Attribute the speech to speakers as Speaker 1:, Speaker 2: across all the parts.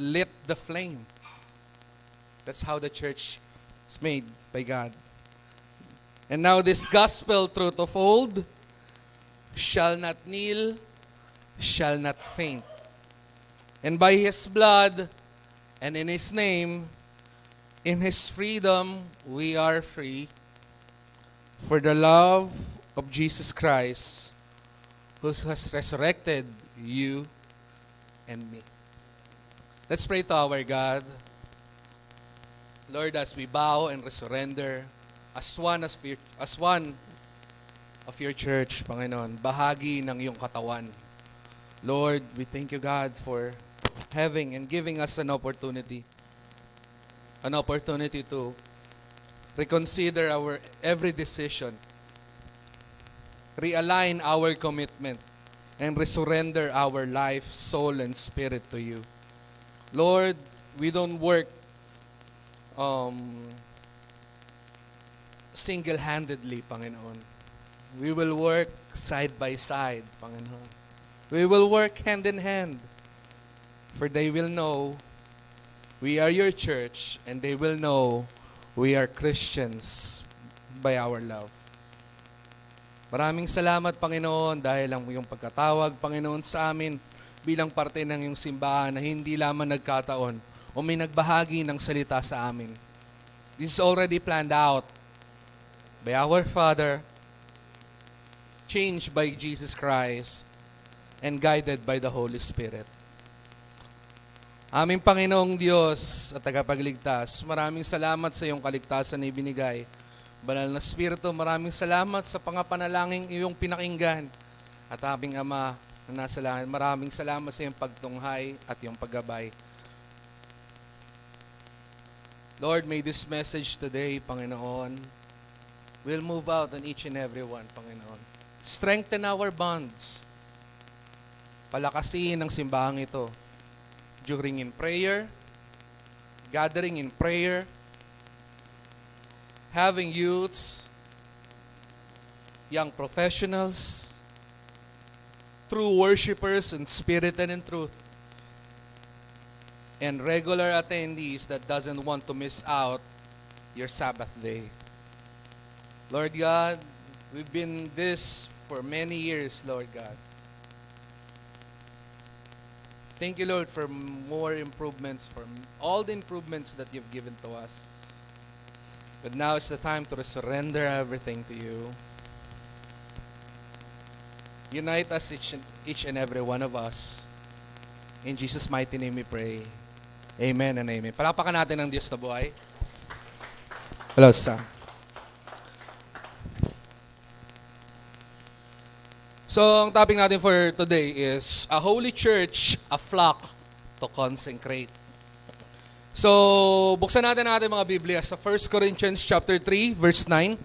Speaker 1: lit the flame. That's how the church is made by God. And now this gospel truth of old shall not kneel, shall not faint. And by His blood and in His name, in His freedom, we are free. For the love of Jesus Christ, who has resurrected you and me. Let's pray to our God. Lord, as we bow and surrender, as one of your church, Panginoon, bahagi ng iyong katawan. Lord, we thank you, God, for having and giving us an opportunity to reconsider our every decision, realign our commitment, and resurrender our life, soul, and spirit to you. Lord, we don't work single-handedly, Panginoon. We will work side by side, Panginoon. We will work hand in hand. For they will know we are your church, and they will know we are Christians by our love. Maraming salamat, Panginoon, dahil ang iyong pagkatawag, Panginoon, sa amin bilang parte ng iyong simbahan na hindi lamang nagkataon o may nagbahagi ng salita sa amin. This is already planned out by our Father, changed by Jesus Christ, and guided by the Holy Spirit. Aming Panginoong Diyos at tagapagligtas, maraming salamat sa iyong kaligtasan na ibinigay. Banal na Espiritu, maraming salamat sa pangapanalangin iyong pinakinggan. At aming Ama na nasa langit, maraming salamat sa iyong pagtunghay at iyong paggabay. Lord, may this message today, Panginoon, will move out on each and every one, Panginoon. Strengthen our bonds. Palakasin ang simbahang ito during in prayer, gathering in prayer, having youths, young professionals, true worshipers in spirit and in truth, and regular attendees that doesn't want to miss out your Sabbath day. Lord God, we've been this for many years, Lord God. Thank you, Lord, for more improvements, for all the improvements that you've given to us. But now it's the time to surrender everything to you. Unite us, each and every one of us. In Jesus' mighty name we pray. Amen and amen. Palakpakan natin ang Diyos na buhay. Hello, Sam. So, ang topic natin for today is a holy church, a flock to consecrate. So, buksan natin ang ating mga Biblia sa 1 Corinthians chapter 3, verse 9.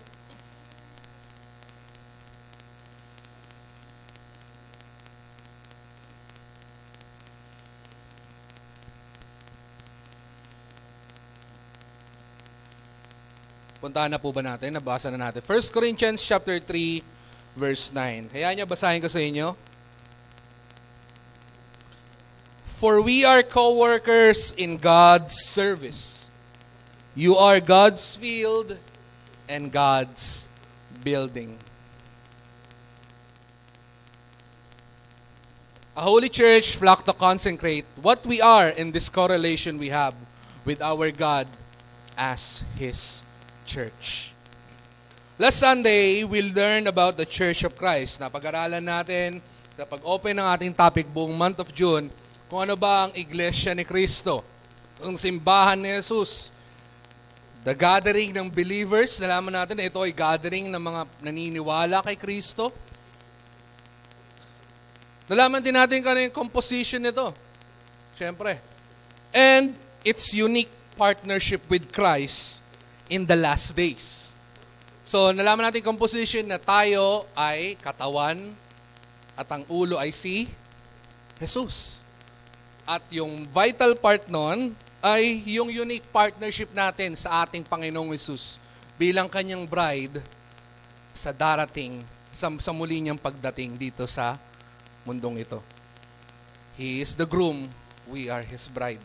Speaker 1: Puntahan na po ba natin? Nabasa na natin. 1 Corinthians chapter 3, verse 9. Kaya niya, basahin ko sa inyo. For we are co-workers in God's service. You are God's field and God's building. A holy church, flock to consecrate. What we are in this correlation we have with our God as His church. Last Sunday, we learned about the Church of Christ. Napag-aralan natin, kapag open ng ating topic buong month of June, kung ano ba ang Iglesia ni Cristo, ang simbahan ni Jesus. The gathering ng believers, nalaman natin na ito ay gathering ng mga naniniwala kay Cristo. Nalaman din natin kung ano yung composition nito. Siyempre. And its unique partnership with Christ in the last days. So, nalaman natin composition na tayo ay katawan at ang ulo ay si Jesus. At yung vital part nun ay yung unique partnership natin sa ating Panginoong Jesus bilang kanyang bride sa darating, sa muli niyang pagdating dito sa mundong ito. He is the groom, we are His bride.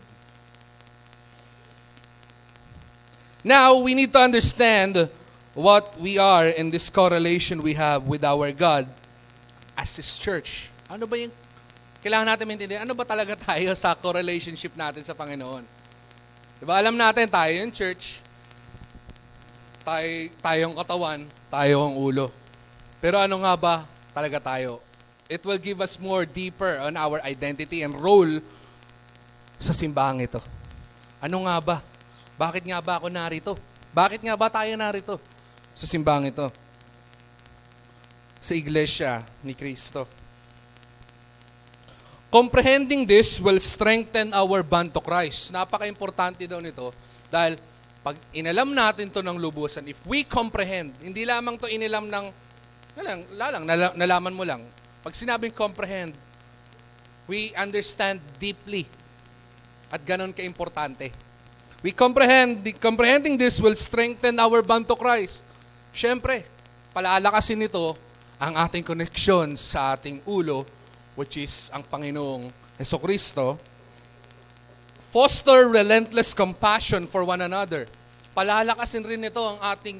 Speaker 1: Now, we need to understand what we are in this correlation we have with our God as His church. Ano ba yung kailangan natin maintindihan? Ano ba talaga tayo sa correlationship natin sa Panginoon? Diba, alam natin tayo yung church, tayong katawan, tayo ang ulo. Pero ano nga ba talaga tayo? It will give us more deeper on our identity and role sa simbahang ito. Ano nga ba? Bakit nga ba ako narito? Bakit nga ba tayo narito sa simbahang ito? Sa iglesia ni Kristo. Comprehending this will strengthen our bond to Christ. Napaka-importante daw nito dahil pag inalam natin to ng lubusan, if we comprehend, hindi lamang to inilam ng, nalaman mo lang. Pag sinabing comprehend, we understand deeply at ganon ka-importante. Comprehending this will strengthen our bond to Christ. Siyempre, palalakasin nito ang ating connection sa ating ulo, which is ang Panginoong Hesukristo. Foster relentless compassion for one another. Palalakasin rin nito ang ating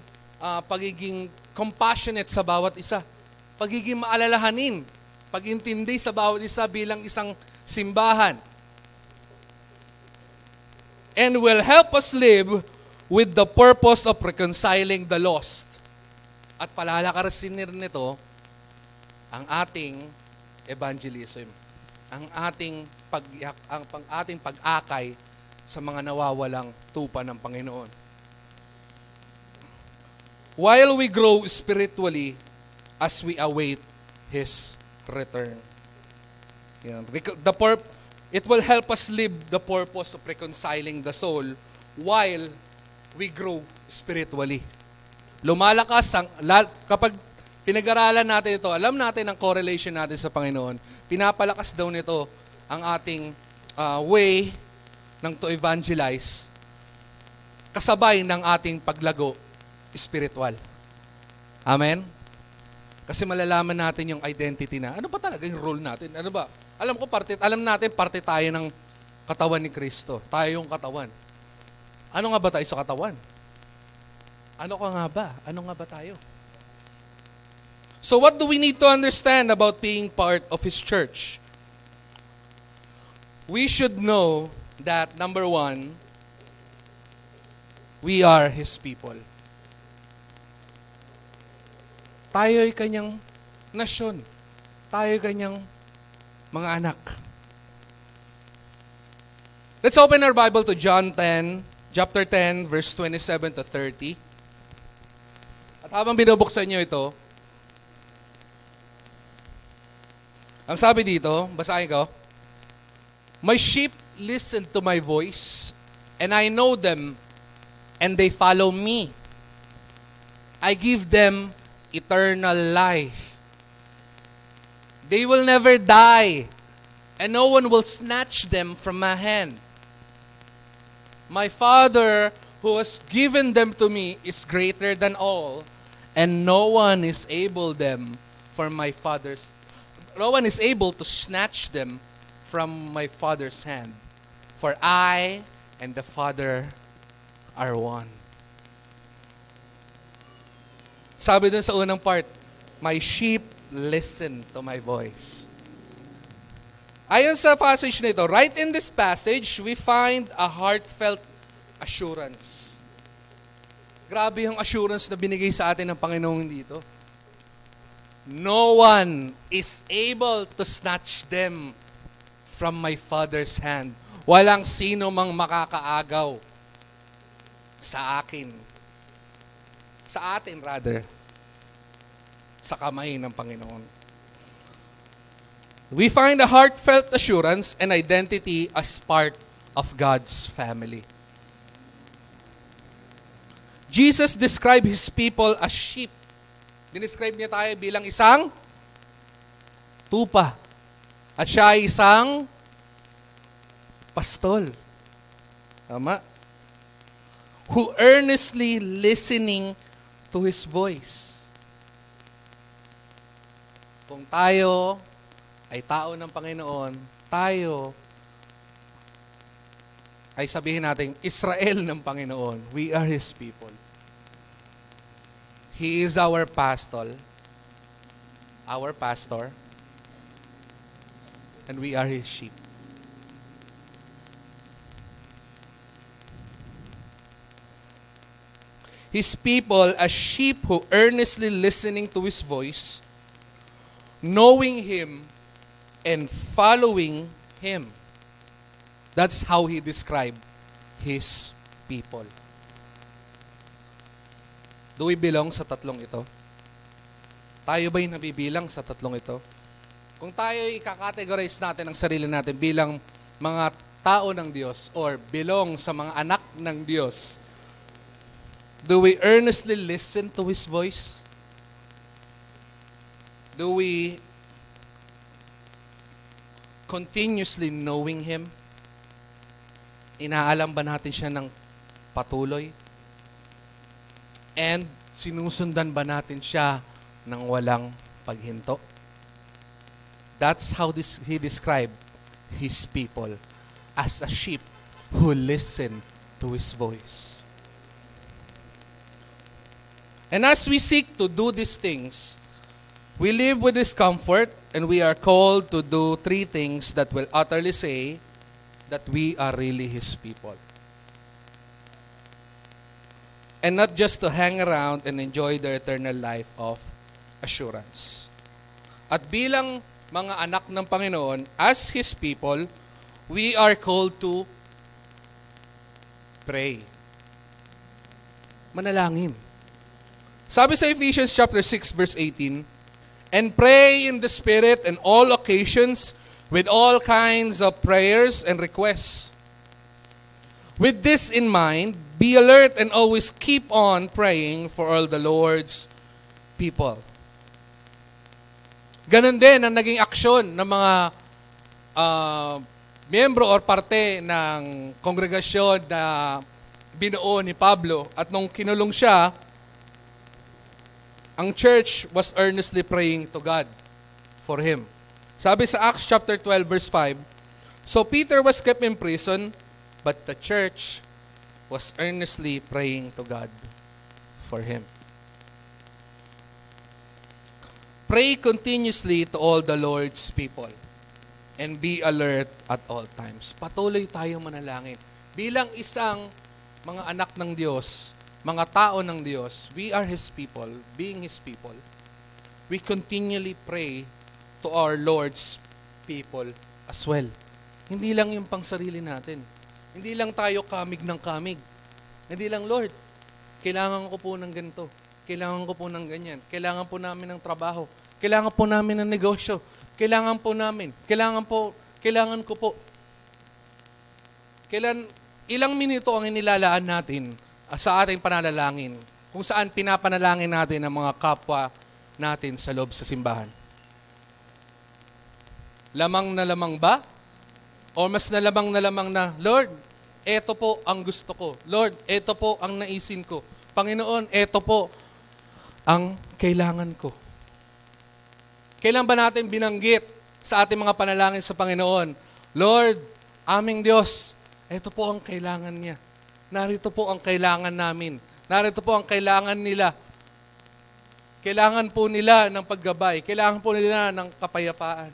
Speaker 1: pagiging compassionate sa bawat isa. Pagiging maalalahanin, pag-intindi sa bawat isa bilang isang simbahan. And will help us live with the purpose of reconciling the lost. At palalakasin rin nito ang ating evangelism, ang ating pag-akay sa mga nawawalang tupa ng Panginoon. While we grow spiritually as we await His return. Yan. It will help us live the purpose of reconciling the soul while we grow spiritually. Lumalakas kapag pinag-aralan natin ito, alam natin ang correlation natin sa Panginoon, pinapalakas daw nito ang ating way to evangelize kasabay ng ating paglago spiritual. Amen? Kasi malalaman natin yung identity na, ano ba talaga yung role natin? Ano ba? Alam natin, parte tayo ng katawan ni Kristo. Tayo yung katawan. Ano nga ba tayo sa katawan? Ano ka nga ba? Ano nga ba tayo? So what do we need to understand about being part of His church? We should know that, number one, we are His people. Tayo'y Kanyang nasyon. Tayo'y Kanyang mga anak. Let's open our Bible to John 10, chapter 10, verse 27 to 30. At habang binubuksan niyo ito, ang sabi dito, basahin ko, my sheep listen to my voice, and I know them, and they follow me. I give them eternal life. They will never die, and no one will snatch them from my hand. My Father, who has given them to me, is greater than all, and no one is able to snatch them from my Father's hand. For I and the Father are one. Sabi dun sa unang part, my sheep listen to my voice. Ayon sa passage nito, right in this passage, we find a heartfelt assurance. Grabe yung assurance na binigay sa atin ng Panginoon dito. No one is able to snatch them from my Father's hand. Walang sino mang makakaagaw sa akin. Sa atin rather. Sa kamay ng Panginoon. We find a heartfelt assurance and identity as part of God's family. Jesus described His people as sheep. Dinescribe niya tayo bilang isang tupa. At siya ay isang pastol. Tama? Who earnestly listening to His voice. Kung tayo ay tao ng Panginoon, tayo ay sabihin natin, Israel ng Panginoon. We are His people. He is our pastor, and we are His sheep. His people, as sheep who earnestly listening to His voice, knowing Him, and following Him. That's how He described His people. Do we belong sa tatlong ito? Tayo ba'y nabibilang sa tatlong ito? Kung tayo i-categorize natin ang sarili natin bilang mga tao ng Diyos or belong sa mga anak ng Diyos, do we earnestly listen to His voice? Do we continuously knowing Him? Inaalam ba natin siya ng patuloy? And sinusundan ba natin siya ng walang paghinto? That's how He described His people as a sheep who listen to His voice. And as we seek to do these things, we live with discomfort, and we are called to do three things that will utterly say that we are really His people. And not just to hang around and enjoy the eternal life of assurance. At bilang mga anak ng Panginoon, as His people, we are called to pray. Manalangin. Sabi sa Ephesians chapter 6 verse 18, and pray in the Spirit in all occasions with all kinds of prayers and requests. With this in mind, be alert and always keep on praying for all the Lord's people. Ganon din ang naging aksyon ng mga miyembro or parte ng kongregasyon na binuo ni Pablo. At nung kinulong siya, ang church was earnestly praying to God for him. Sabi sa Acts chapter 12 verse 5, so Peter was kept in prison, but the church was earnestly praying to God for him. Pray continuously to all the Lord's people and be alert at all times. Patuloy tayong manalangin. Bilang isang mga anak ng Diyos, mga tao ng Diyos, we are His people, being His people, we continually pray to our Lord's people as well. Hindi lang yung pang sarili natin. Hindi lang tayo kamig ng kamig. Hindi lang, Lord, kailangan ko po ng ganito. Kailangan ko po ng ganyan. Kailangan po namin ng trabaho. Kailangan po namin ng negosyo. Kailangan po namin. Kailangan ko po. Ilang minuto ang inilalaan natin sa ating pananalangin, kung saan pinapanalangin natin ang mga kapwa natin sa loob sa simbahan. Lamang na lamang ba? O mas na lamang na, Lord, eto po ang gusto ko. Lord, eto po ang naisin ko. Panginoon, eto po ang kailangan ko. Kailan ba natin binanggit sa ating mga panalangin sa Panginoon, Lord, aming Diyos, eto po ang kailangan niya. Narito po ang kailangan namin. Narito po ang kailangan nila. Kailangan po nila ng paggabay. Kailangan po nila ng kapayapaan.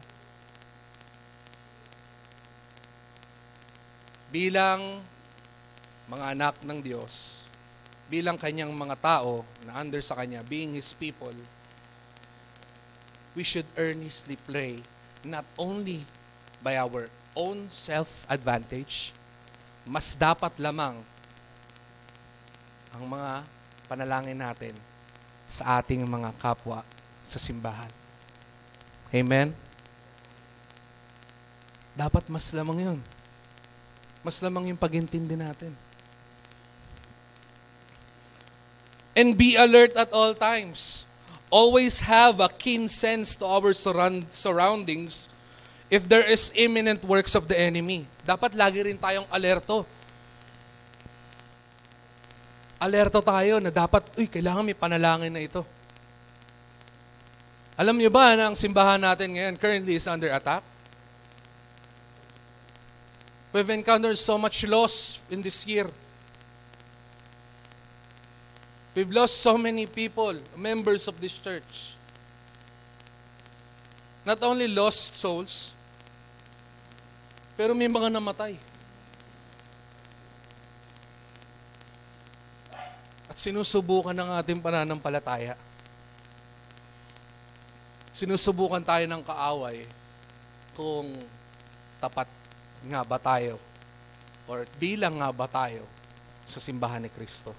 Speaker 1: Bilang mga anak ng Diyos, bilang kanyang mga tao na under sa kanya, being His people, we should earnestly pray not only by our own self-advantage, mas dapat lamang ang mga panalangin natin sa ating mga kapwa sa simbahan. Amen? Dapat mas lamang yun. Mas lamang yung pag-intindi natin. And be alert at all times. Always have a keen sense to our surroundings if there is imminent works of the enemy. Dapat lagi rin tayong alerto. Alerto tayo na dapat, kailangan may panalangin na ito. Alam niyo ba na ang simbahan natin ngayon currently is under attack? We've encountered so much loss in this year. We've lost so many people, members of this church. Not only lost souls, pero may mga namatay. At sinusubukan ng ating pananampalataya. Sinusubukan tayo ng kaaway kung tapat nga ba tayo or bilang nga ba tayo sa simbahan ni Kristo.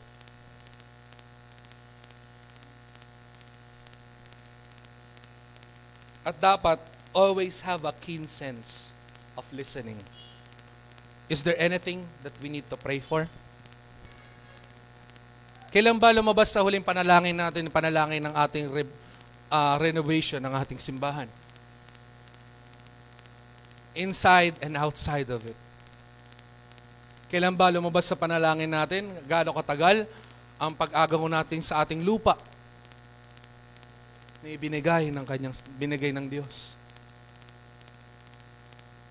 Speaker 1: At dapat always have a keen sense of listening. Is there anything that we need to pray for? Kailan ba lumabas sa huling panalangin natin, panalangin ng ating renovation ng ating simbahan? Inside and outside of it. Kailan ba lumabas sa panalangin natin? Gaano katagal ang pag-agaw natin sa ating lupa na binigay ng Diyos?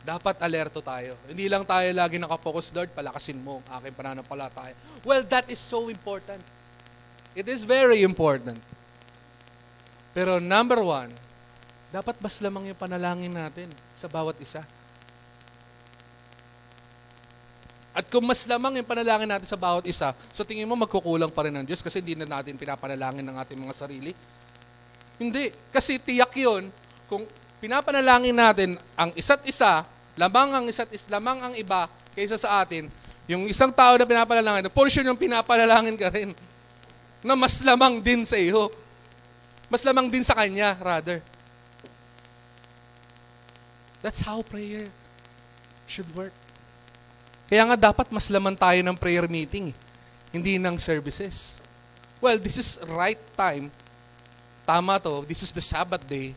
Speaker 1: Dapat alerto tayo. Hindi lang tayo lagi nakapokus, Lord, palakasin mo ang aking pananampalataya. Well, that is so important. It is very important. Pero number one, dapat mas lamang yung panalangin natin sa bawat isa. At kung mas lamang yung panalangin natin sa bawat isa, sa tingin mo magkukulang pa rin ng Diyos kasi hindi na natin pinapanalangin ng ating mga sarili? Hindi. Kasi tiyak yun, kung pinapanalangin natin ang isa't isa, lamang ang iba kaysa sa atin, yung isang tao na pinapanalangin, portion yung pinapanalangin ka rin, na mas lamang din sa iyo. Mas lamang din sa kanya, rather. That's how prayer should work. Kaya nga dapat mas laman tayo ng prayer meeting, hindi ng services. Well, this is right time. Tama to, this is the Sabbath day.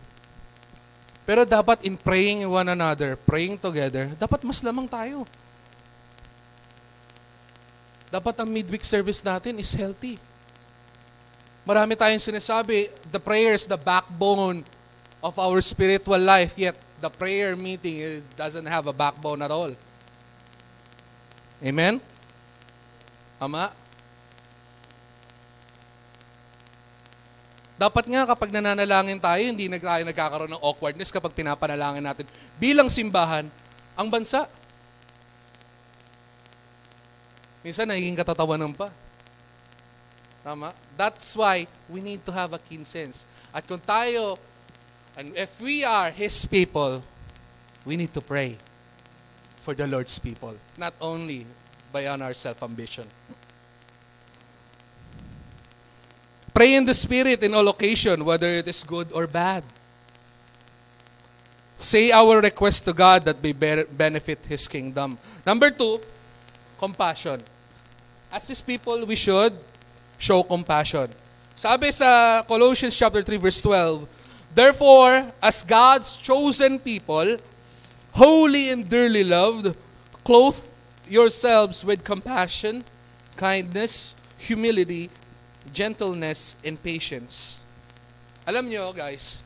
Speaker 1: Pero dapat in praying one another, praying together, dapat mas lamang tayo. Dapat ang midweek service natin is healthy. Marami tayong sinasabi, the prayer is the backbone of our spiritual life, yet the prayer meeting doesn't have a backbone at all. Amen? Tama? Dapat nga kapag nananalangin tayo, hindi tayo nagkakaroon ng awkwardness kapag pinapanalangin natin bilang simbahan ang bansa. Minsan nagiging katatawanan pa. Tama? That's why we need to have a keen sense. At kung tayo, and if we are His people, we need to pray for the Lord's people, not only beyond our self-ambition. Pray in the Spirit in all occasion, whether it is good or bad. Say our request to God that may benefit His kingdom. Number 2, compassion. As His people, we should show compassion. Sabi sa Colossians chapter 3 verse 12, therefore, as God's chosen people, holy and dearly loved, clothe yourselves with compassion, kindness, humility, gentleness, and patience. Alam nyo, guys,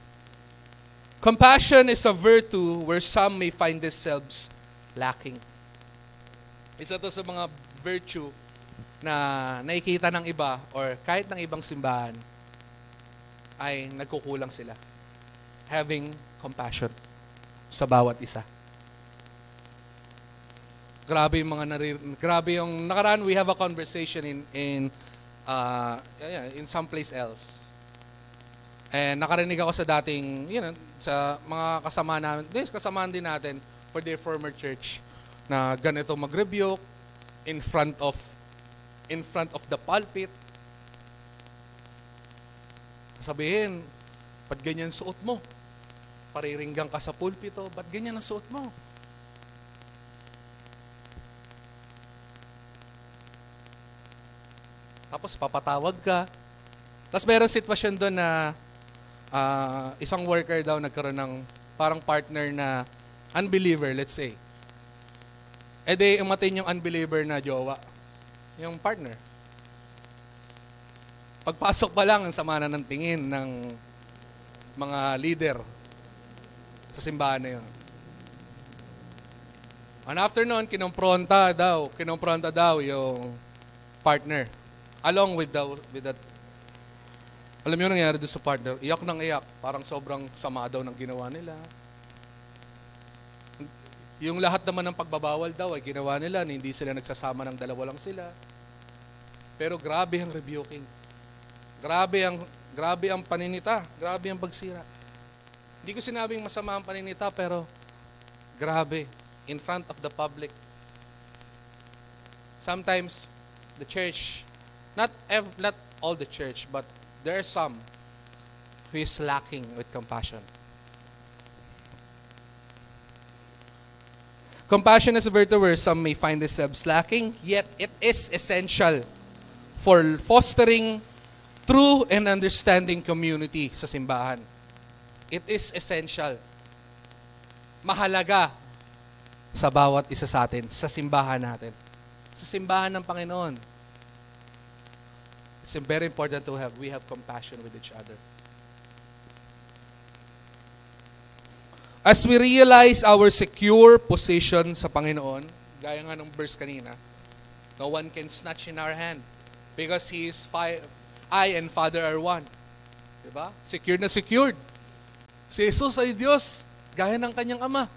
Speaker 1: compassion is a virtue where some may find themselves lacking. Isa to sa mga virtue na nakikita ng iba or kahit ng ibang simbahan ay nagkukulang sila. Having compassion sa bawat isa. Grabe yung grabe yung nakaraan, we have a conversation in someplace else. And nakarinig ako sa dating, sa mga kasamaan din natin for their former church na ganito mag-rebuke in front of the pulpit. Sabihin, ba't ganyan suot mo? Pariringgang ka sa pulpito, ba't ganyan ang suot mo? Tapos papatawag ka. Tapos mayroong sitwasyon doon na isang worker daw nagkaroon ng parang partner na unbeliever, let's say. E di umatin yung unbeliever na jowa. Yung partner. Pagpasok pa lang, ang sama na ng tingin ng mga leader sa simbahan na yun. And after nun, kinompronta daw yung partner. Along with that. Alam niyo nangyari doon sa partner? Iyak nang iyak. Parang sobrang sama daw ng ginawa nila. Yung lahat naman ng pagbabawal daw ay ginawa nila, hindi sila nagsasama ng dalawa lang sila. Pero grabe ang rebuking. Grabe ang paninita. Grabe ang pagsira. Hindi ko sinabing masama ang paninita, pero grabe. In front of the public. Sometimes, the church, not all the church, but there are some who is lacking with compassion. Compassion is a virtue where some may find themselves lacking, yet it is essential for fostering true and understanding community sa simbahan. It is essential. Mahalaga sa bawat isa sa atin, sa simbahan natin. Sa simbahan ng Panginoon. It's very important we have compassion with each other. As we realize our secure position sa Panginoon, gaya nga ng verse kanina, no one can snatch in our hand because He is I and Father are one. Diba? Secured na secured. Si Jesus ay Diyos, gaya ng kanyang Ama.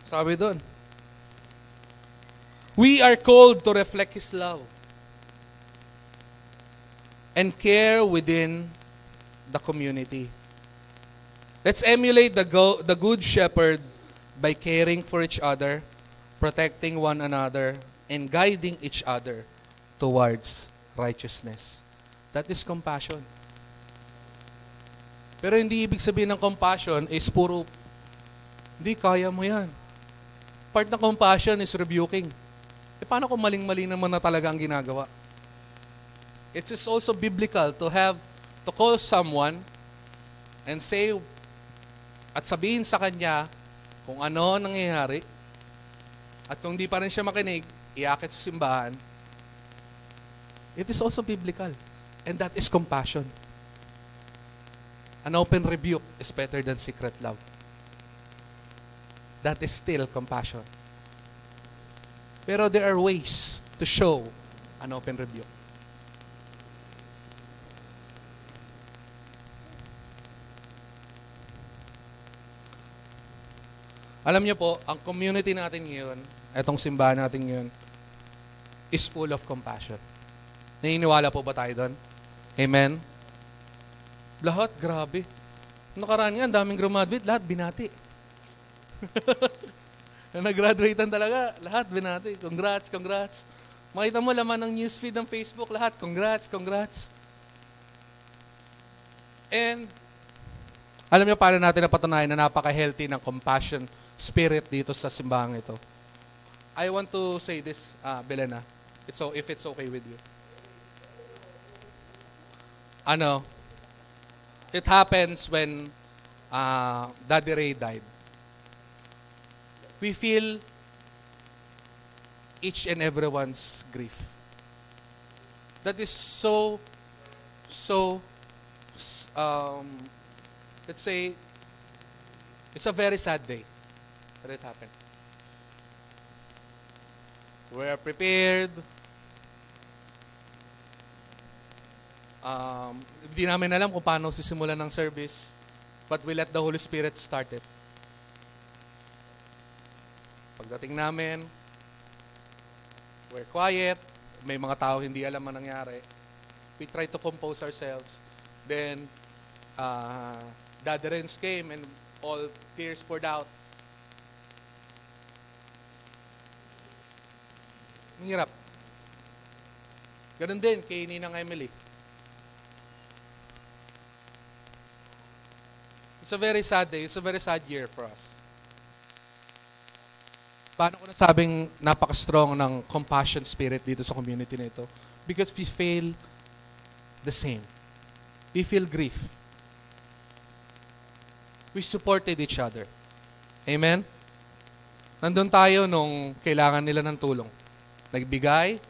Speaker 1: Sabi doon, we are called to reflect His love and care within the community. Let's emulate the Good Shepherd by caring for each other, protecting one another, and guiding each other towards righteousness. That is compassion. Pero hindi ibig sabihin ng compassion is puro, hindi kaya mo yan. Part ng compassion is rebuking. Paano kung maling-mali naman na talaga ang ginagawa? It is also biblical to call someone and say, at sabihin sa kanya kung ano nangyayari, at kung di pa rin siya makinig, iakit sa simbahan. It is also biblical. And that is compassion. An open rebuke is better than secret love. That is still compassion. Pero there are ways to show an open rebuke. Alam niyo po, ang community natin ngayon, itong simbahan natin ngayon, is full of compassion. Naniniwala po ba tayo doon? Amen? Lahat, grabe. Nakaraan nga, ang daming graduate, lahat binati. Na nag-graduatean talaga, lahat binati. Congrats. Makita mo laman ng newsfeed ng Facebook, lahat, congrats. And, alam niyo paano natin napatunayan na napaka-healthy ng compassion spirit dito sa simbahan ito. I want to say this, Belena, if it's okay with you. It happens when Daddy Ray died. We feel each and everyone's grief. That is so, let's say, it's a very sad day that it happened. We are prepared. Hindi namin alam kung paano sisimulan ng service, but we let the Holy Spirit start it. Pagdating namin, we're quiet, may mga tao hindi alam ang nangyari. We try to compose ourselves. Then, Daddy Renz came and all tears poured out. Ang hirap. Ganun din kay Ninang Emily. It's a very sad day. It's a very sad year for us. Paano ko nasabing napaka-strong ng compassion spirit dito sa community na ito? Because we feel the same. We feel grief. We supported each other. Amen? Nandun tayo nung kailangan nila ng tulong. Nagbigay,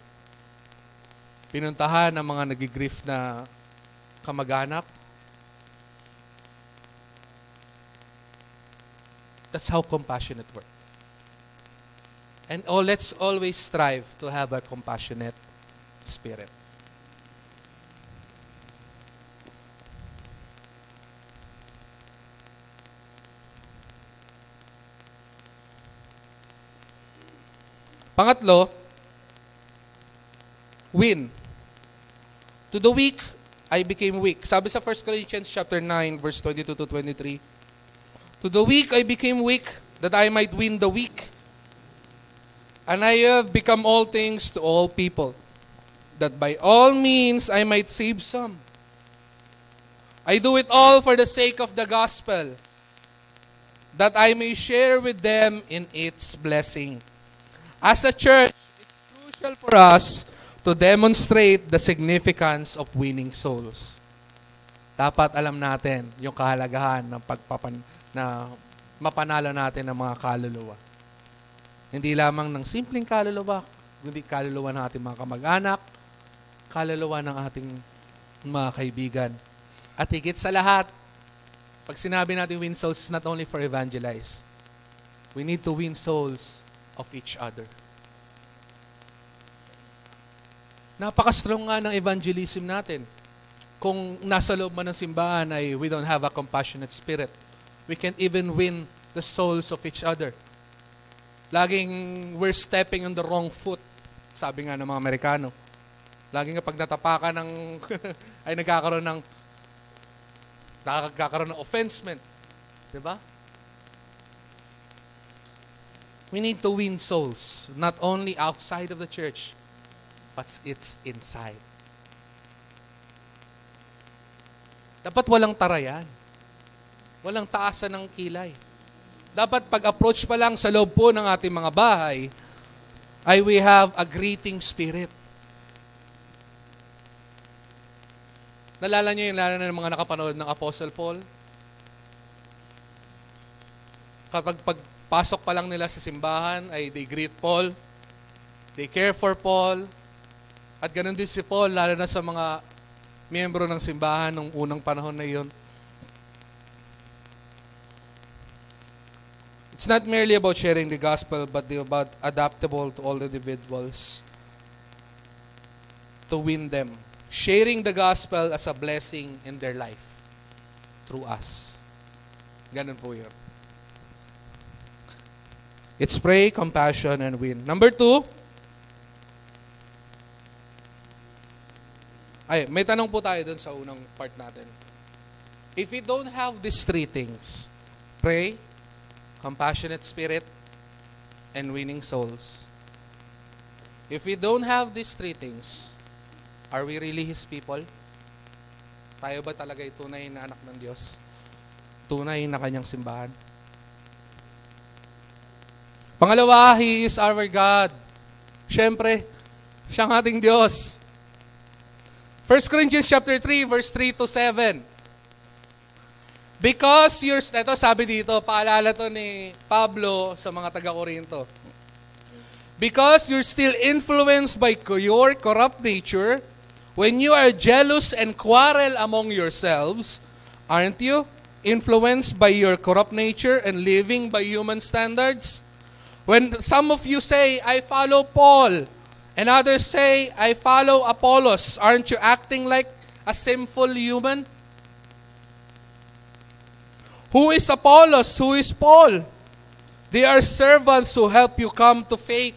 Speaker 1: pinuntahan ang mga nagigrief na kamag-anak. That's how compassionate works. And let's always strive to have a compassionate spirit. Pangatlo, win. To the weak, I became weak. Sabi sa 1 Corinthians chapter 9, verse 22 to 23, to the weak I became weak, that I might win the weak. And I have become all things to all people, that by all means I might save some. I do it all for the sake of the gospel, that I may share with them in its blessing. As a church, it's crucial for us to demonstrate the significance of winning souls. Dapat alam natin yung kahalagahan ng na mapanalo natin ng mga kaluluwa. Hindi lamang ng simpleng kaluluwa, kundi kaluluwa ng ating mga kamag-anak, kaluluwa ng ating mga kaibigan. At higit sa lahat, pag sinabi natin win souls, is not only for evangelize. We need to win souls of each other. Napaka-strong nga ng evangelism natin. Kung nasa loob man ng simbahan ay we don't have a compassionate spirit. We can't even win the souls of each other. Laging we're stepping on the wrong foot, sabi nga ng mga Amerikano. Laging kapag natapakan ng ay nagkakaroon ng offensement. Diba? We need to win souls, not only outside of the church, but it's inside. Dapat walang tarayan. Walang taasan ng kilay. Dapat pag-approach pa lang sa loob po ng ating mga bahay, ay we have a greeting spirit. Nalala niyo yung lalo na ng mga nakapanood ng Apostle Paul? Kapag pagpasok pa lang nila sa simbahan, ay they greet Paul, they care for Paul, at ganun din si Paul, lalo na sa mga miyembro ng simbahan nung unang panahon na iyon. It's not merely about sharing the gospel, but about adaptable to all individuals to win them. Sharing the gospel as a blessing in their life through us. Ganun po yun. It's pray, compassion, and win. Number 2. May tanong po tayo dun sa unang part natin. If we don't have these 3 things, pray, compassionate spirit, and winning souls. If we don't have these 3 things, are we really His people? Tayo ba talaga tunay na anak ng Diyos? Tunay na kanyang simbahan? Pangalawa, He is our God. Siyempre, siyang ating Diyos. 1 Corinthians chapter 3, verse 3 to 7. Because ito sabi dito, paalala to ni Pablo sa mga taga-Korinto. Because you're still influenced by your corrupt nature, when you are jealous and quarrel among yourselves, aren't you influenced by your corrupt nature and living by human standards? When some of you say, I follow Paul, and others say, I follow Apollos, aren't you acting like a sinful human? Who is Apollos? Who is Paul? They are servants who help you come to faith.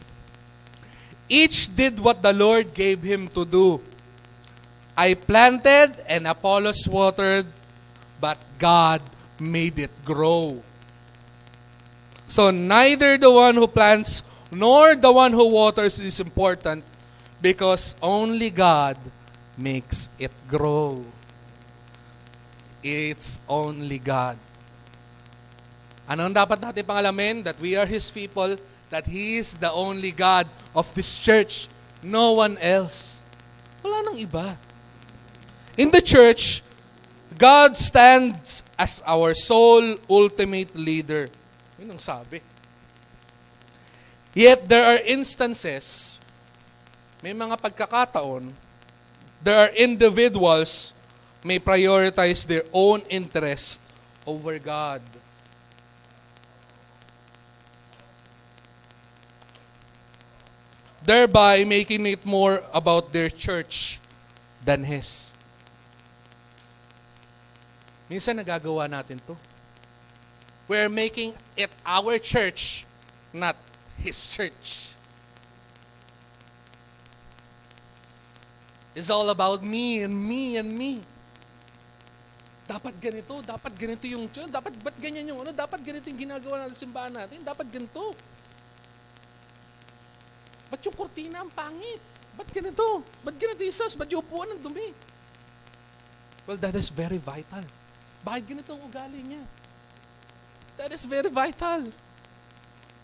Speaker 1: Each did what the Lord gave him to do. I planted and Apollos watered, but God made it grow. So neither the one who plants nor the one who waters is important, because only God makes it grow. It's only God. Ano ang dapat natin pangalamin? That we are His people, that He is the only God of this church. No one else. Wala nang iba. In the church, God stands as our sole ultimate leader. Yun ang sabi. Yet there are instances, may mga pagkakataon, there are individuals may prioritize their own interest over God. thereby making it more about their church than His. Minsan nagagawa natin to. We're making it our church, not His church. It's all about me and me and me. Dapat ganito yung church, ba't ganyan yung dapat ganito yung ginagawa natin sa simbahan natin, dapat ganito. Ba't yung kurtina ang pangit? Ba't ganito? Ba't ganito yung sauce? Ba't yung upuan ang dumi? Well, that is very vital. Bakit ganito ang ugali niya? That is very vital.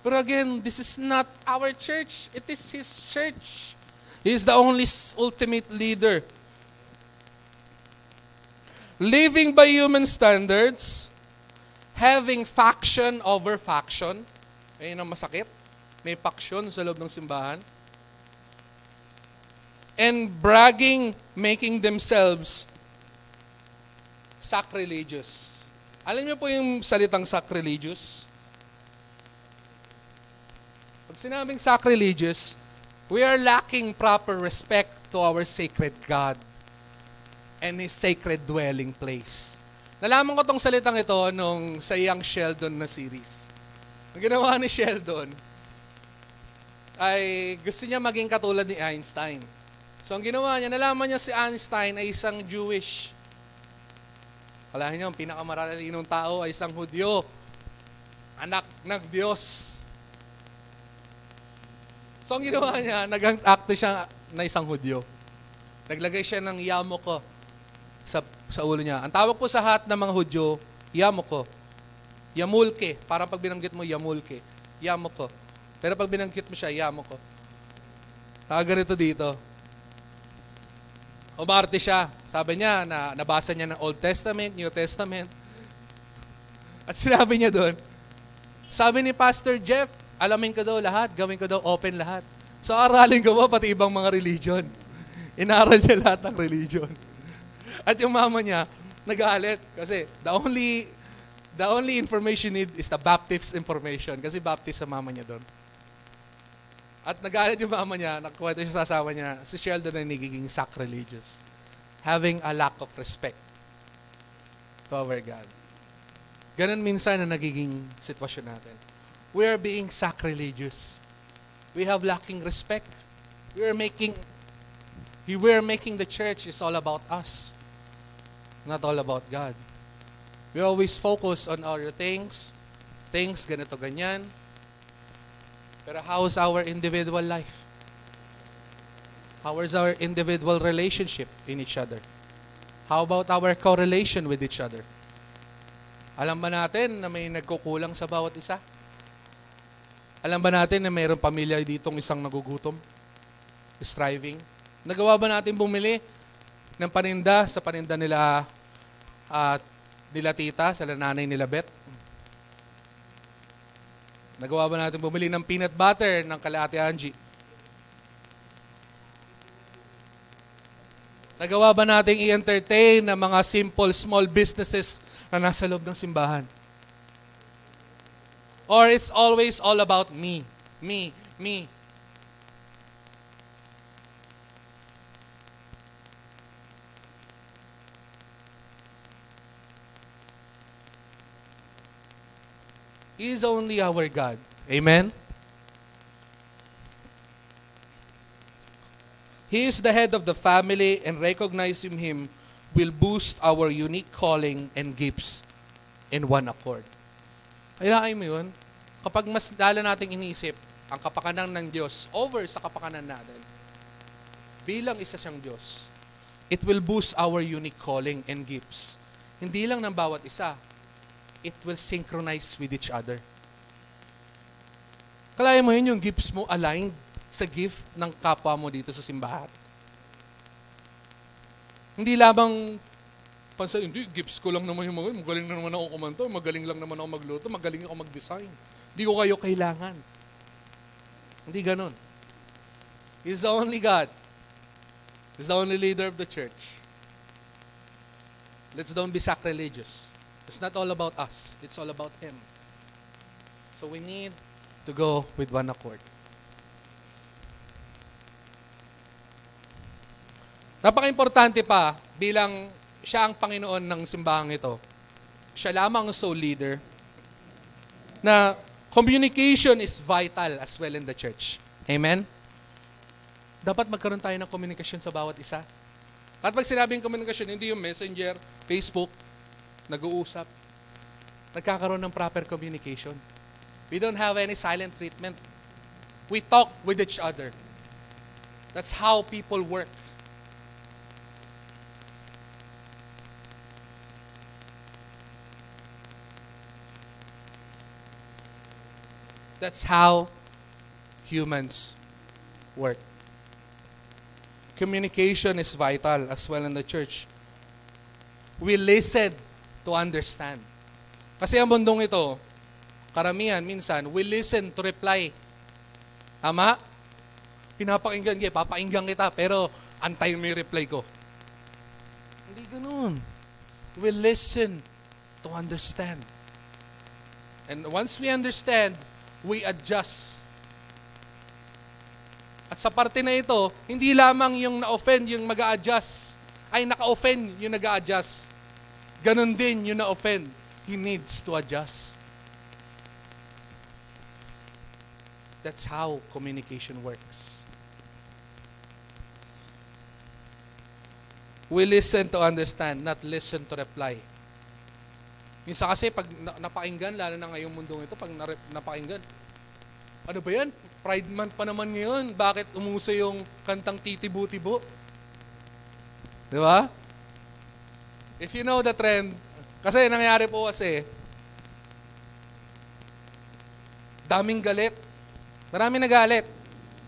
Speaker 1: But again, this is not our church. It is His church. He is the only ultimate leader. Living by human standards, having faction over faction, ayun ang masakit. May faction sa loob ng simbahan. And bragging, making themselves sacrilegious. Alam niyo po yung salitang sacrilegious? Pag sinabing sacrilegious, we are lacking proper respect to our sacred God and His sacred dwelling place. Nalaman ko tong salitang ito nung sa Young Sheldon na series. Ang ginawa ni Sheldon ay gusto niya maging katulad ni Einstein. So ang ginawa niya, nalaman niya si Einstein ay isang Jewish. Kalahin niyo, ang pinakamaralinong tao ay isang Hudyo. Anak ng Diyos. So ang ginawa niya, nag-act siya na isang Hudyo. Naglagay siya ng yamoko sa ulo niya. Ang tawag po sa hat ng mga Hudyo, yamoko. Yamulke. Parang pag binanggit mo, yamulke. Yamoko. Pero pag binanggit mo siya, yamoko. Ganito dito. Umarte siya. Sabi niya, nabasa niya ng Old Testament, New Testament. At sinabi niya doon, sabi ni Pastor Jeff, alamin ko daw lahat, gawin ko daw open lahat. So aralin ko ba pati ibang mga religion? Inaral niya lahat ng religion. At yung mama niya, nagalit. Kasi the only information need is the Baptist information. Kasi Baptist sa mama niya doon. At nagalit yung mama niya, nagkwento siya sa asawa niya, si Sheldon ay nagiging sacrilegious. Having a lack of respect to our God. Ganun minsan na nagiging sitwasyon natin. We are being sacrilegious. We have lacking respect. We are making the church is all about us, not all about God. We always focus on our things, ganito, ganyan. Pero how is our individual life? How is our individual relationship in each other? How about our correlation with each other? Alam ba natin na may nagkukulang sa bawat isa? Alam ba natin na mayroong pamilya ditong isang nagugutom? Striving? Nagawa ba natin bumili ng paninda sa paninda nila nila tita, sa nanay nila Bet? Nagawa ba natin bumili ng peanut butter ng kala Ate Angie? Nagawa ba natin i-entertain ng mga simple small businesses na nasa loob ng simbahan? Or it's always all about me, me, me. He is only our God. Amen? He is the head of the family, and recognizing Him will boost our unique calling and gifts in one accord. Kailangan mo yun? Kapag mas lalo nating iniisip ang kapakanan ng Diyos over sa kapakanan natin, bilang isa siyang Diyos, it will boost our unique calling and gifts. Hindi lang ng bawat isa, it will synchronize with each other. Kalaya mo yun yung gifts mo aligned sa gift ng kapwa mo dito sa simbahan. Hindi lamang pansin, hindi, gifts ko lang naman yung mga, magaling na naman ako kumanto, magaling lang naman ako magluto, magaling ako mag-design. Hindi ko kayo kailangan. Hindi ganun. He's the only God. He's the only leader of the church. Let's don't be sacrilegious. It's not all about us. It's all about Him. So we need to go with one accord. Napaka-importante pa bilang siya ang Panginoon ng simbahang ito. Siya lamang ang sole leader na communication is vital as well in the church. Amen? Dapat magkaroon tayo ng komunikasyon sa bawat isa. At pag sinabing komunikasyon, hindi yung messenger, Facebook, nag-uusap. Nagkakaroon ng proper communication. We don't have any silent treatment. We talk with each other. That's how people work. That's how humans work. Communication is vital as well in the church. We listen to understand. Kasi ang mundong ito, karamihan, minsan, we listen to reply. Tama? Pinapakinggan kita, papakinggan kita, pero antayin mo yung reply ko. Hindi ganun. We listen to understand. And once we understand, we adjust. At sa parte na ito, hindi lamang yung na-offend yung mag-a-adjust. Ay, naka-offend yung nag-a-adjust. Ganon din yung na-offend. He needs to adjust. That's how communication works. We listen to understand, not listen to reply. Minsan kasi pag napakinggan, lalo na ngayong mundong ito, pag napakinggan, ano ba yan? Pride month pa naman ngayon. Bakit umuso yung kantang titibo-tibo? Di ba? If you know the trend, kasi nangyari po kasi, daming galit. Marami nagalit.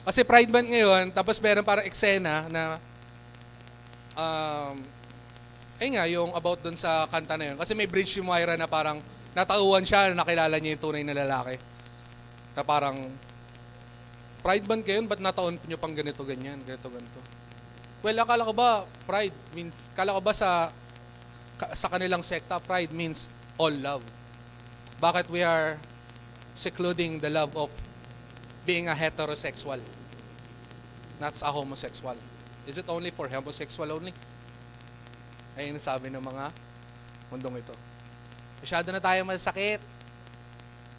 Speaker 1: Kasi Pride month ngayon, tapos meron parang eksena na, yung about dun sa kanta na yun. Kasi may bridge yung Moira na parang natauhan siya na nakilala niya yung tunay na lalaki. Na parang, Pride month kayo, ba't nataon nyo pang ganito, ganyan, ganito, ganito? Well, akala ko ba, Pride means, akala ko ba sa kanilang sekta, Pride means all love. Bakit we are secluding the love of being a heterosexual, not a homosexual? Is it only for homosexual only? Ayun ang sabi ng mga mundong ito. Masyado na tayong masakit.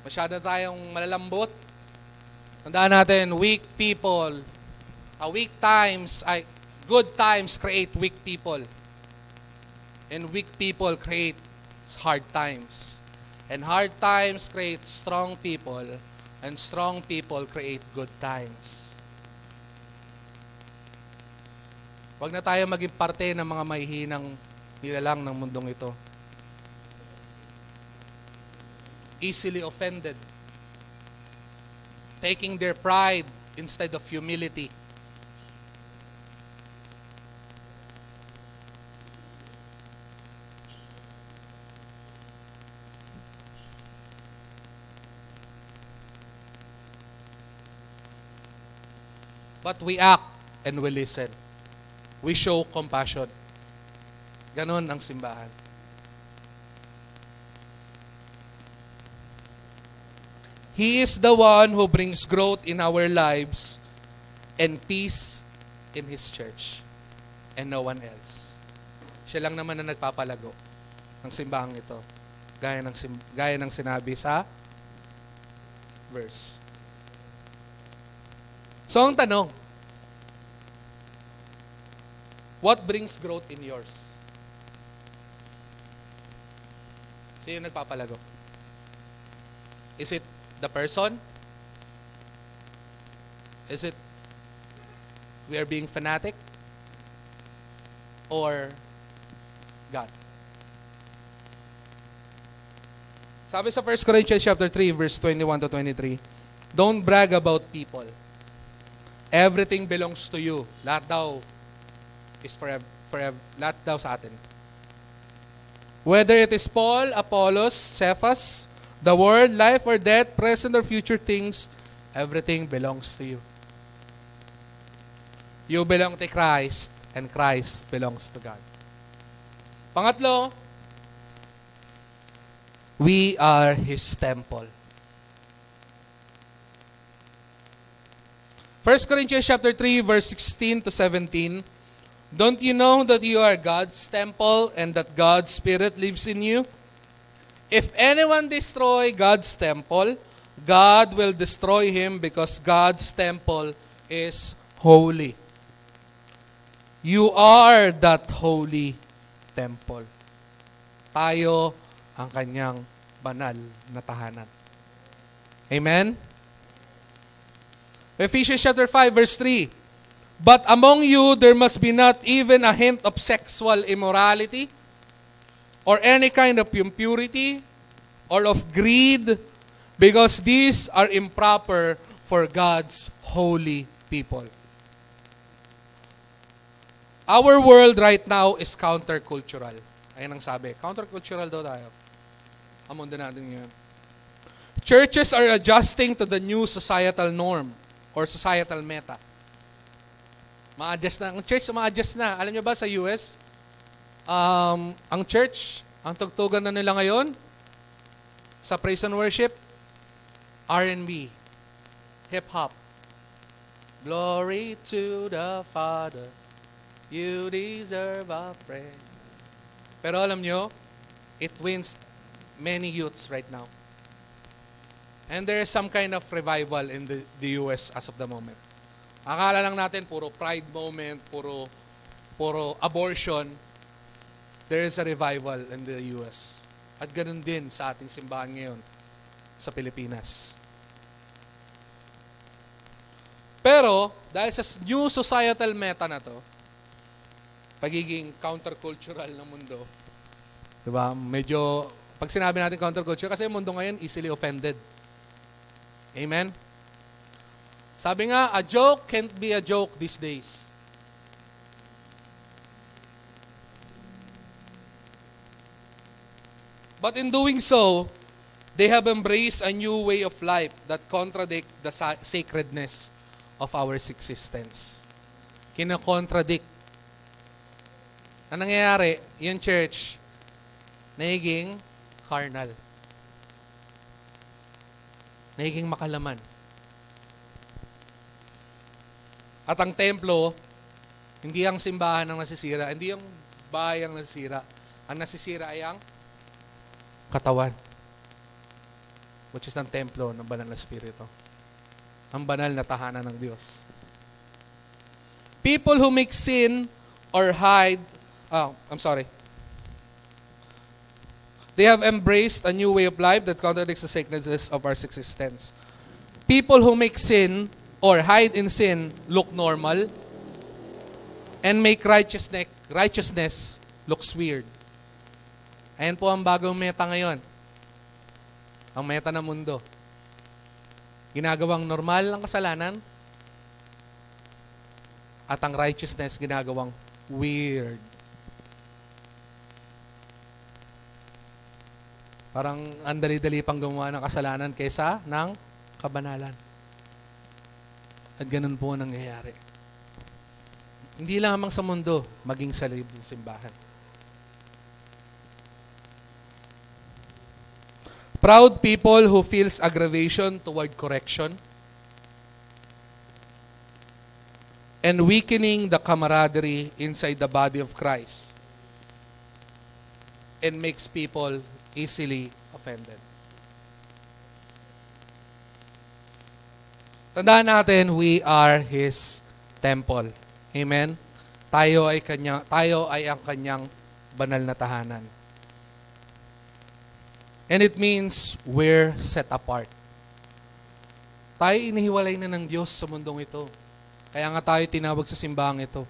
Speaker 1: Masyado na tayong malalambot. Tandaan natin, good times create weak people. And weak people create hard times. And hard times create strong people. And strong people create good times. Huwag na tayo maging parte ng mga mahihinang nilalang ng mundong ito. Easily offended. Taking their pride instead of humility. But we act and we listen. We show compassion. Ganon ang simbahan. He is the one who brings growth in our lives and peace in His church. And no one else. Siya lang naman na nagpapalago ng simbahang ito. Gaya ng sinabi sa verse. So ang tanong, what brings growth in yours? Sino nagpapalago? Is it the person? Is it we are being fanatic? Or God? Sabi sa 1 Corinthians chapter 3 verse 21 to 23, don't brag about people. Everything belongs to you. Lahat daw is forever, lahat daw sa atin. Whether it is Paul, Apollos, Cephas, the world, life or death, present or future things, everything belongs to you. You belong to Christ, and Christ belongs to God. Pangatlo, we are His temple. 1 Corinthians chapter 3, verse 16 to 17, Don't you know that you are God's temple and that God's Spirit lives in you? If anyone destroy God's temple, God will destroy him because God's temple is holy. You are that holy temple. Tayo ang kanyang banal na tahanan. Amen? Ephesians chapter 5 verse 3. But among you there must be not even a hint of sexual immorality or any kind of impurity or of greed, because these are improper for God's holy people. Our world right now is countercultural. Ayan ang sabi. Countercultural daw tayo. Ang mundo natin ngayon. Churches are adjusting to the new societal norm or societal meta. Ma-adjust na. Ang church, ma-adjust na. Alam niyo ba sa US, ang church, ang tugtugan na nila ngayon, sa praise and worship, R&B, hip-hop. Glory to the Father, you deserve our praise. Pero alam nyo, it wins many youths right now. And there is some kind of revival in the US as of the moment. Akala lang natin, puro pride moment, puro abortion. There is a revival in the US. At ganun din sa ating simbahan ngayon sa Pilipinas. Pero, dahil sa new societal meta na to, pagiging countercultural ng mundo, diba? Medyo, pag sinabi natin counterculture, kasi yung mundo ngayon easily offended. Amen? Sabi nga, a joke can't be a joke these days. But in doing so, they have embraced a new way of life that contradict the sacredness of our existence. Kina-contradict. Ang nangyayari, yung church, nagiging carnal. Nagiging makalaman. At ang templo, hindi ang simbahan ang nasisira, hindi yung bahay ang nasisira. Ang nasisira ay ang katawan, which is ang templo ng banal na Espiritu. Ang banal na tahanan ng Diyos. People who make sin or hide, they have embraced a new way of life that contradicts the sacredness of our existence. People who make sin or hide in sin look normal and make righteousness looks weird. Ayan po ang bagong meta ngayon. Ang meta ng mundo. Ginagawang normal ang kasalanan at ang righteousness ginagawang weird. Parang ang dali-dali pang gumawa ng kasalanan kaysa ng kabanalan. At ganun po nangyayari. Hindi lamang sa mundo, maging sa loob ng simbahan. Proud people who feels aggravation toward correction and weakening the camaraderie inside the body of Christ and makes people easily offended. Tandaan natin, we are His temple. Amen? Tayo ay ang kanyang banal na tahanan. And it means we're set apart. Tayo inihiwalay na ng Diyos sa mundong ito. Kaya nga tayo tinawag sa simbahang ito.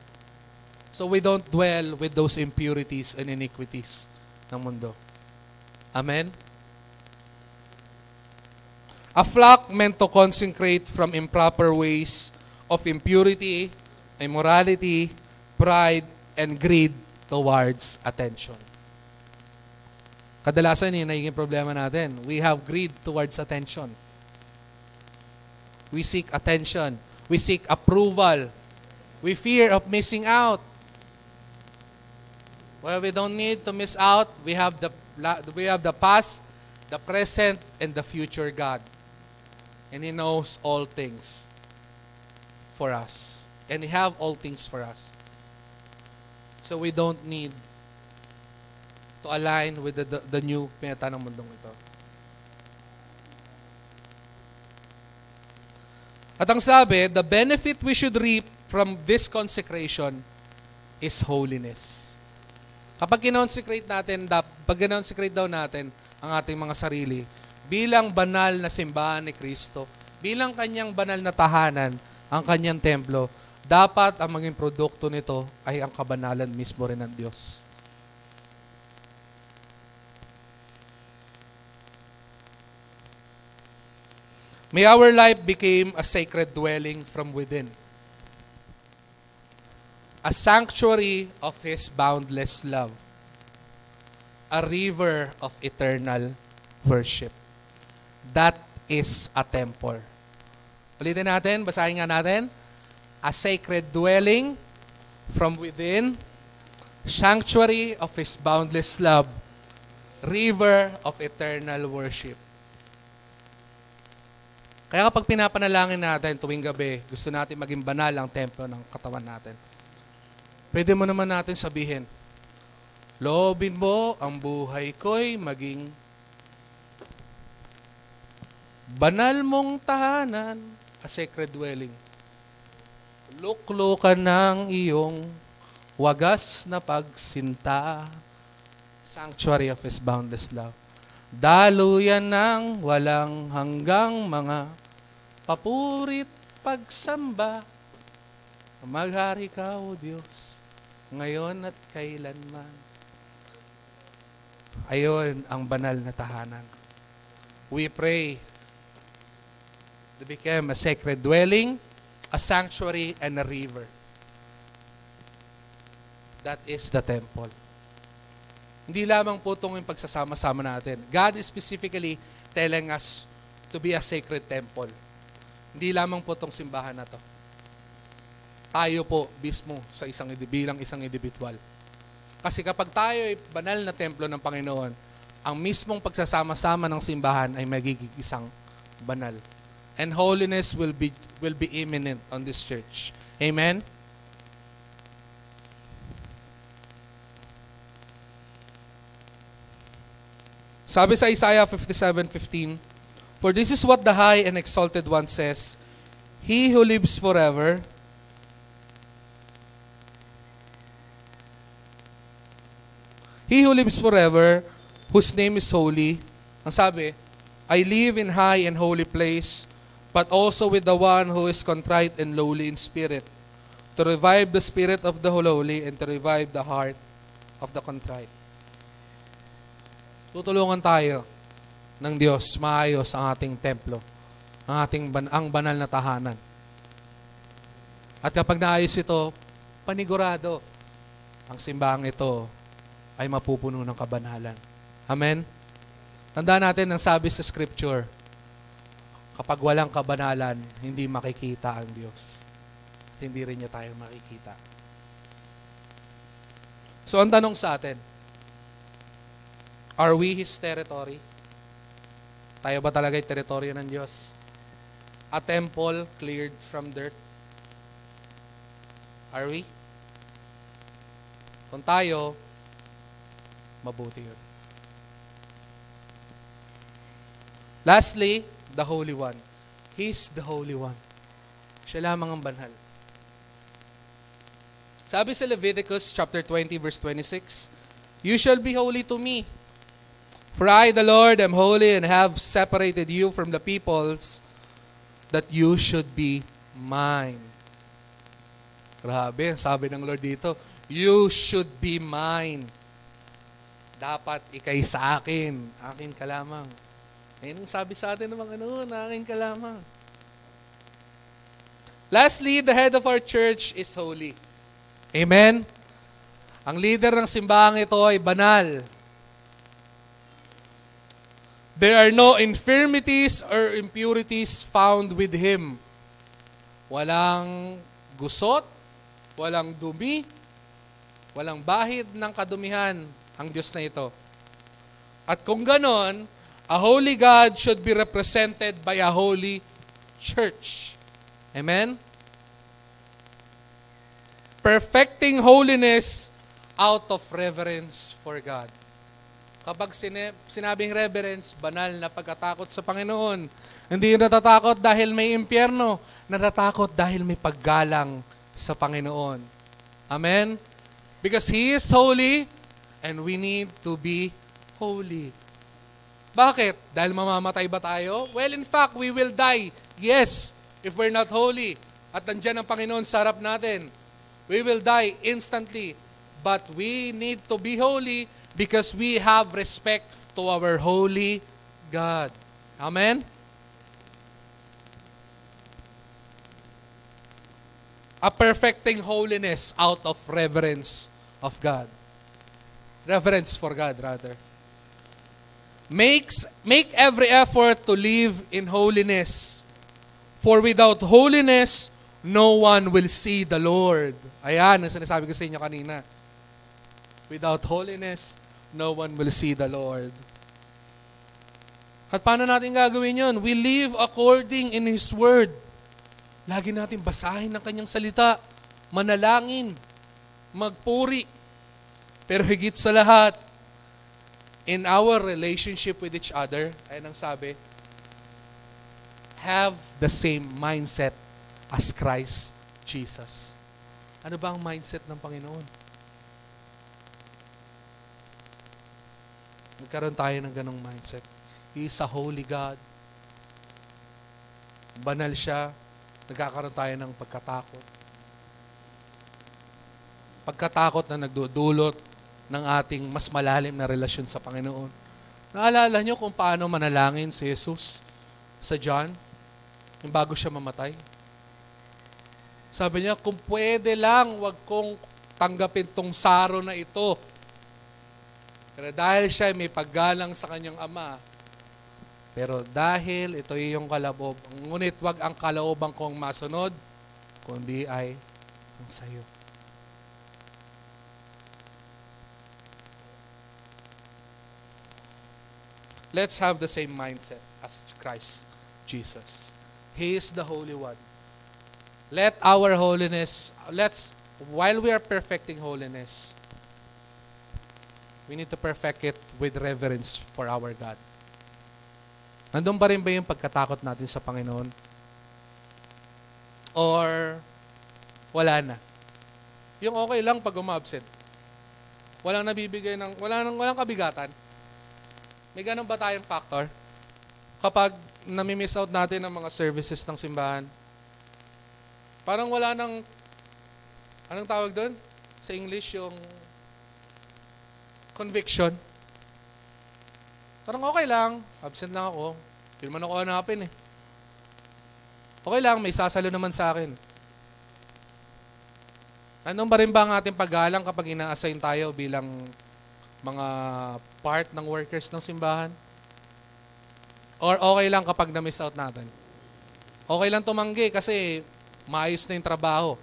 Speaker 1: So we don't dwell with those impurities and iniquities ng mundo. Amen? A flock meant to consecrate from improper ways of impurity, immorality, pride, and greed towards attention. Kadalasan yun naging problema natin. We have greed towards attention. We seek attention. We seek approval. We fear of missing out. Well, we don't need to miss out. We have the past, the present, and the future God. And He knows all things for us. And He have all things for us. So we don't need to align with the new meta ng mundong ito. At ang sabi, the benefit we should reap from this consecration is holiness. Kapag kinonsecrate natin, pag kinonsecrate daw natin ang ating mga sarili, bilang banal na simbahan ni Kristo, bilang kanyang banal na tahanan, ang kanyang templo, dapat ang maging produkto nito ay ang kabanalan mismo rin ng Diyos. May our life became a sacred dwelling from within. A sanctuary of His boundless love. A river of eternal worship. That is a temple. Ulitin natin, basahin nga natin. A sacred dwelling from within. Sanctuary of His boundless love. River of eternal worship. Kaya kapag pinapanalangin natin tuwing gabi, gusto natin maging banal ang templo ng katawan natin. Pwede mo naman natin sabihin, loobin mo ang buhay ko'y maging banal mong tahanan, a sacred dwelling. Luklukan ng iyong wagas na pagsinta, sanctuary of His boundless love. Daluyan ng walang hanggang mga papurit pagsamba. Maghari ka, O Diyos, ngayon at kailanman. Ayon ang banal na tahanan. We pray to become a sacred dwelling, a sanctuary, and a river. That is the temple. Hindi lamang po itong yung pagsasama-sama natin. God is specifically telling us to be a sacred temple. Hindi lamang po itong simbahan na to. Tayo po mismo sa bilang isang individual. Kasi kapag tayo ay banal na templo ng Panginoon, ang mismong pagsasama-sama ng simbahan ay magiging isang banal. And holiness will be imminent on this church. Amen? Sabi sa Isaiah 57:15, for this is what the high and exalted one says, He who lives forever, whose name is holy. Ang sabi, I live in high and holy place, but also with the one who is contrite and lowly in spirit, to revive the spirit of the lowly and to revive the heart of the contrite. Tutulungan tayo ng Diyos maayos ang ating templo, ang banal na tahanan. At kapag naayos ito, panigurado, ang simbahang ito ay mapupuno ng kabanalan. Amen? Tandaan natin ang sabi sa Scripture, kapag walang kabanalan, hindi makikita ang Diyos. At hindi rin niya tayo makikita. So ang tanong sa atin, are we His territory? Tayo ba talaga yung teritoryo ng Diyos? A temple cleared from dirt? Are we? Kung tayo, mabuti yun. Lastly, the Holy One. He's the Holy One. Siya lamang ang banal. Sabi sa Leviticus chapter 20 verse 26, you shall be holy to me. For I, the Lord, am holy and have separated you from the peoples that you should be mine. Grabe, sabi ng Lord dito, you should be mine. Dapat ikay sa akin. Akin ka lamang. Ayun ang sabi sa atin ng mga akin ka lamang. Lastly, the head of our church is holy. Amen? Ang leader ng simbahang ito ay banal. There are no infirmities or impurities found with Him. Walang gusot, walang dumi, walang bahid ng kadumihan ang Diyos na ito. At kung ganon, a holy God should be represented by a holy church. Amen? Perfecting holiness out of reverence for God. Kapag sinabing reverence, banal na pagkatakot sa Panginoon. Hindi natatakot dahil may impyerno, natatakot dahil may paggalang sa Panginoon. Amen? Because He is holy and we need to be holy. Bakit? Dahil mamamatay ba tayo? Well, in fact, we will die. Yes, if we're not holy. At nandiyan ang Panginoon sa harap natin. We will die instantly. But we need to be holy because we have respect to our holy God. Amen? A perfecting holiness out of reverence of God. Reverence for God, rather. Make every effort to live in holiness. For without holiness, no one will see the Lord. Ayan, ang sinasabi ko sa inyo kanina. Without holiness, no one will see the Lord. At paano natin gagawin yun? We live according in His Word. Lagi natin basahin ang Kanyang salita, manalangin, magpuri. Pero higit sa lahat, in our relationship with each other, ayun ang sabi, have the same mindset as Christ Jesus. Ano ba ang mindset ng Panginoon? Nagkaroon tayo ng ganong mindset. He is a holy God. Banal siya. Nagkakaroon tayo ng pagkatakot. Pagkatakot na nagdudulot ng ating mas malalim na relasyon sa Panginoon. Naalala niyo kung paano manalangin si Jesus sa John, yung bago siya mamatay? Sabi niya, kung pwede lang, wag kong tanggapin tong saro na ito. Pero dahil siya may paggalang sa kanyang ama, pero dahil ito yung kaloob, ngunit wag ang kalooban kong masunod, kundi ay ang sayo. Let's have the same mindset as Christ Jesus. He is the Holy One. Let our holiness, while we are perfecting holiness, we need to perfect it with reverence for our God. Nandun pa rin ba yung pagkatakot natin sa Panginoon? Or wala na? Yung okay lang pag umabsent. Walang nabibigay walang kabigatan. May ganun ba tayong factor? Kapag nami-miss out natin ang mga services ng simbahan, parang wala nang, anong tawag doon? Sa English, yung conviction. Parang okay lang, absent lang ako. Hindi naman ako hanapin eh. Okay lang, may sasalo naman sa akin. Anong ba rin ba ang ating paggalang kapag ina-assign tayo bilang mga part ng workers ng simbahan? Or okay lang kapag na-miss out natin? Okay lang tumanggi kasi maayos na yung trabaho.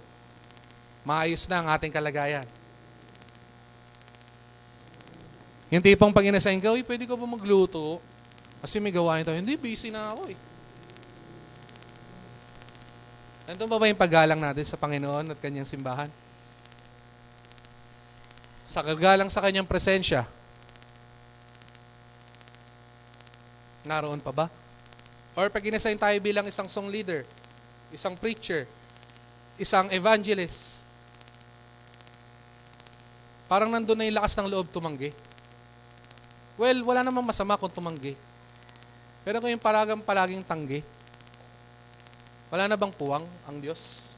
Speaker 1: Maayos na ang ating kalagayan. Yung tipong pag ina-assign ka, uy, pwede ka ba magluto? Kasi may gawain tayo. Hindi, busy na ako eh. Nandun ba yung paggalang natin sa Panginoon at Kanyang simbahan? Sa kagalang sa Kanyang presensya, naroon pa ba? Or pag in-assign tayo bilang isang song leader, isang preacher, isang evangelist, parang nandun na yung lakas ng loob tumanggi. Well, wala namang masama kung tumanggi. Pero kung yung palaging tanggi, wala na bang puwang ang Diyos?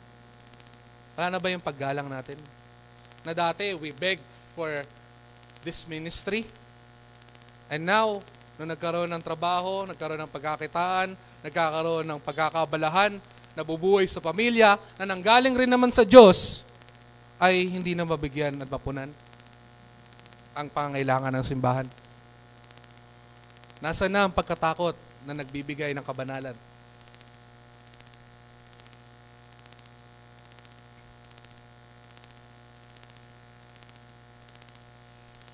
Speaker 1: Wala na ba yung paggalang natin? Na dati, we begged for this ministry. And now, nung nagkaroon ng trabaho, nagkaroon ng pagkakitaan, nagkakaroon ng pagkakabalahan, nabubuhay sa pamilya, na nanggaling rin naman sa Diyos, ay hindi na mabigyan at mapunan ang pangangailangan ng simbahan. Nasaan na ang pagkatakot na nagbibigay ng kabanalan?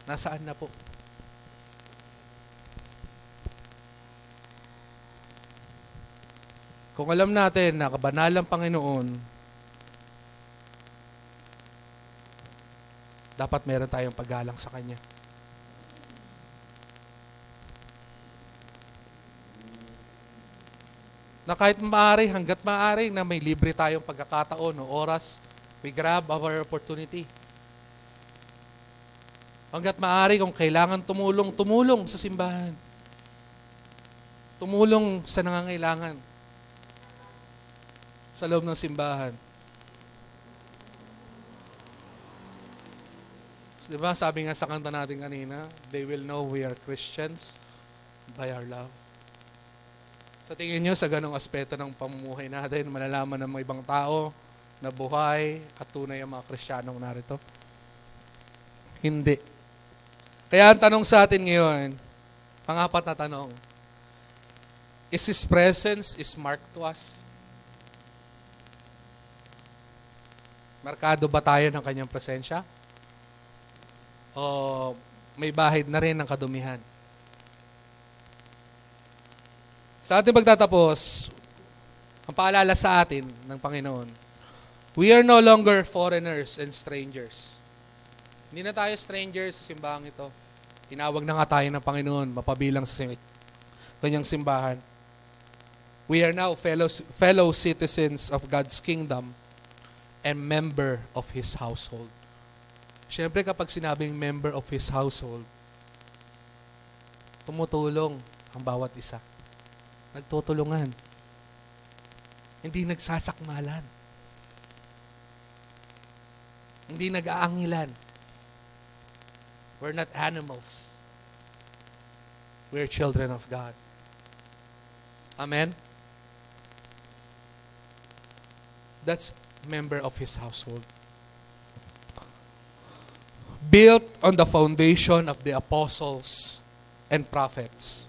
Speaker 1: Nasaan na po? Kung alam natin na kabanalang Panginoon, dapat meron tayong paggalang sa Kanya. Na kahit maaari, hanggat maaari na may libre tayong pagkakataon o oras, we grab our opportunity. Hanggat maaari, kung kailangan tumulong sa simbahan. Tumulong sa nangangailangan sa loob ng simbahan. So, diba, sabi nga sa kanta natin kanina, they will know we are Christians by our love. Sa tingin nyo, sa ganong aspeto ng pamumuhay natin, malalaman ng mga ibang tao na buhay at tunay ang mga Kristiyanong narito? Hindi. Kaya ang tanong sa atin ngayon, pang-apat na tanong, is His presence is marked to us? Markado ba tayo ng Kanyang presensya? O may bahid na rin ng kadumihan? Sa ating pagtatapos, ang paalala sa atin ng Panginoon, we are no longer foreigners and strangers. Hindi na tayo strangers sa simbahang ito. Tinawag na nga tayo ng Panginoon, mapabilang sa Kanyang simbahan. We are now fellow citizens of God's kingdom and member of His household. Siyempre kapag sinabing member of His household, tumutulong ang bawat isa. Nagtutulungan. Hindi nagsasakmalan. Hindi nag-aangilan. We're not animals. We're children of God. Amen? That's member of His household. Built on the foundation of the apostles and prophets,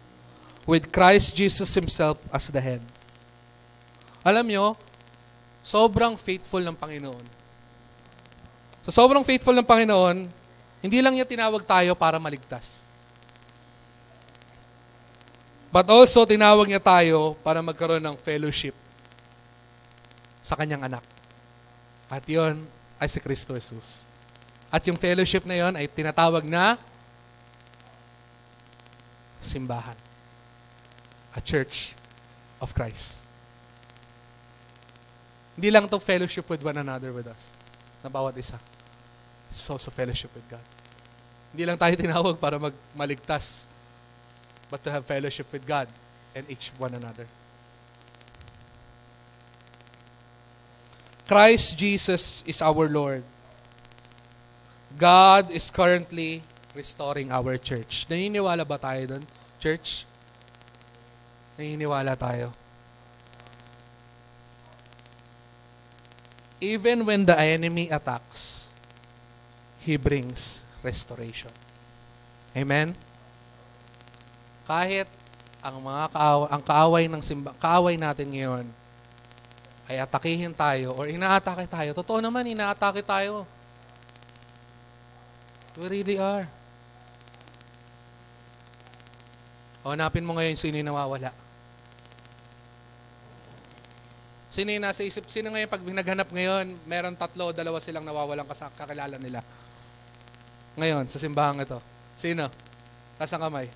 Speaker 1: with Christ Jesus Himself as the head. Alam nyo, sobrang faithful ng Panginoon. So sobrang faithful ng Panginoon, hindi lang niya tinawag tayo para maligtas. But also, tinawag niya tayo para magkaroon ng fellowship sa Kanyang anak. At yun ay si Kristo Jesus. At yung fellowship na yon ay tinatawag na simbahan. A church of Christ. Hindi lang to fellowship with one another with us. Na bawat isa. It's also fellowship with God. Hindi lang tayo tinawag para maligtas, but to have fellowship with God and each one another. Christ Jesus is our Lord. God is currently restoring our church. Naniniwala ba tayo doon, church? Naniniwala tayo. Even when the enemy attacks, He brings restoration. Amen? Kahit ang kaaway ng kaaway natin ngayon ay atakihin tayo or inaatake tayo. Totoo naman, inaatake tayo. We really are. O, hanapin mo ngayon sino yung nawawala. Sino yung nasa isip? Sino ngayon pag naghanap ngayon, meron 3 o 2 silang nawawalang kakilala nila. Ngayon, sa simbahang ito. Sino? Taas ang kamay.